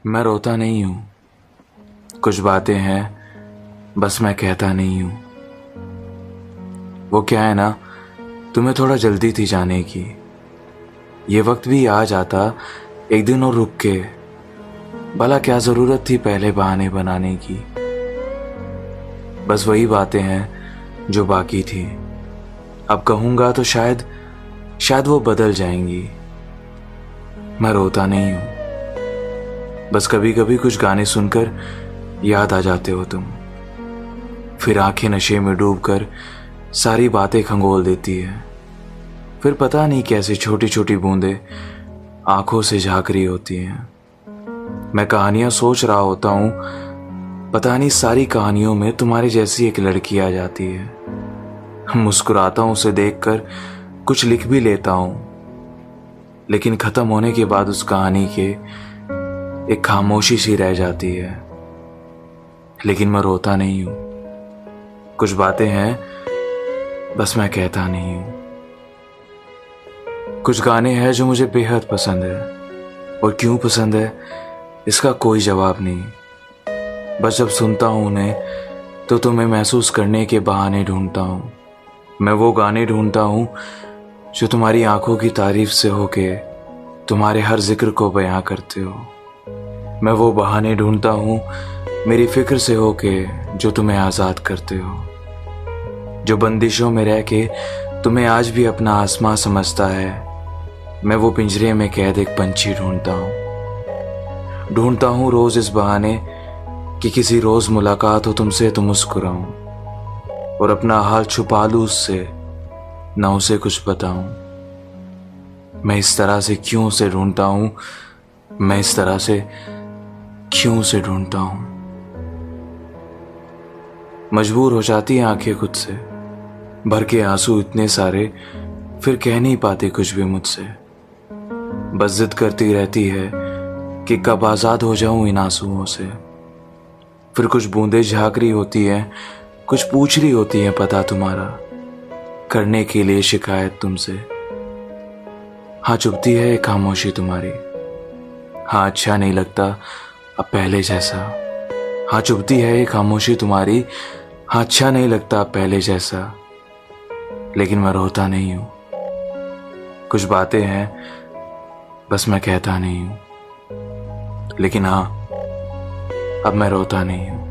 मैं रोता नहीं हूं, कुछ बातें हैं बस मैं कहता नहीं हूं। वो क्या है ना, तुम्हें थोड़ा जल्दी थी जाने की। ये वक्त भी आ जाता एक दिन और रुक के, भला क्या जरूरत थी पहले बहाने बनाने की। बस वही बातें हैं जो बाकी थी, अब कहूंगा तो शायद वो बदल जाएंगी। मैं रोता नहीं हूं, बस कभी कभी कुछ गाने सुनकर याद आ जाते हो तुम। फिर आंखें नशे में डूबकर सारी बातें खंगोल देती है। फिर पता नहीं कैसे छोटी छोटी बूंदें आंखों से झांक रही होती हैं। मैं कहानियां सोच रहा होता हूं, पता नहीं सारी कहानियों में तुम्हारी जैसी एक लड़की आ जाती है। मुस्कुराता हूं उसे देखकर, कुछ लिख भी लेता हूं, लेकिन खत्म होने के बाद उस कहानी के एक खामोशी सी रह जाती है। लेकिन मैं रोता नहीं हूं, कुछ बातें हैं बस मैं कहता नहीं हूं। कुछ गाने हैं जो मुझे बेहद पसंद है, और क्यों पसंद है इसका कोई जवाब नहीं। बस जब सुनता हूं उन्हें तो तुम्हें महसूस करने के बहाने ढूंढता हूं। मैं वो गाने ढूंढता हूं जो तुम्हारी आंखों की तारीफ से होके तुम्हारे हर जिक्र को बयां करते हो। मैं वो बहाने ढूंढता हूं मेरी फिक्र से होके जो तुम्हें आजाद करते हो, जो बंदिशों में रह के तुम्हें आज भी अपना आसमां समझता है। मैं वो पिंजरे में कैद एक पंछी ढूंढता हूं रोज इस बहाने कि किसी रोज मुलाकात हो तुमसे तो मुस्कुराऊं, और अपना हाल छुपा लूं उससे, ना उसे कुछ बताऊं। मैं इस तरह से क्यों उसे ढूंढता हूं, मैं इस तरह से क्यों उसे ढूंढता हूं। मजबूर हो जाती हैं आंखें खुद से, भर के आंसू इतने सारे, फिर कह नहीं पाती कुछ भी मुझसे। बस जिद करती रहती है कि कब आजाद हो जाऊं इन आंसुओं से। फिर कुछ बूंदें झांक रही होती हैं, कुछ पूछ रही होती हैं पता तुम्हारा, करने के लिए शिकायत तुमसे। हाँ चुभती है एक खामोशी तुम्हारी, हाँ अच्छा नहीं लगता अब पहले जैसा। हाँ चुभती है एक खामोशी तुम्हारी, हाँ अच्छा नहीं लगता अब पहले जैसा। लेकिन मैं रोता नहीं हूं, कुछ बातें हैं बस मैं कहता नहीं हूं। लेकिन हाँ, अब मैं रोता नहीं हूं।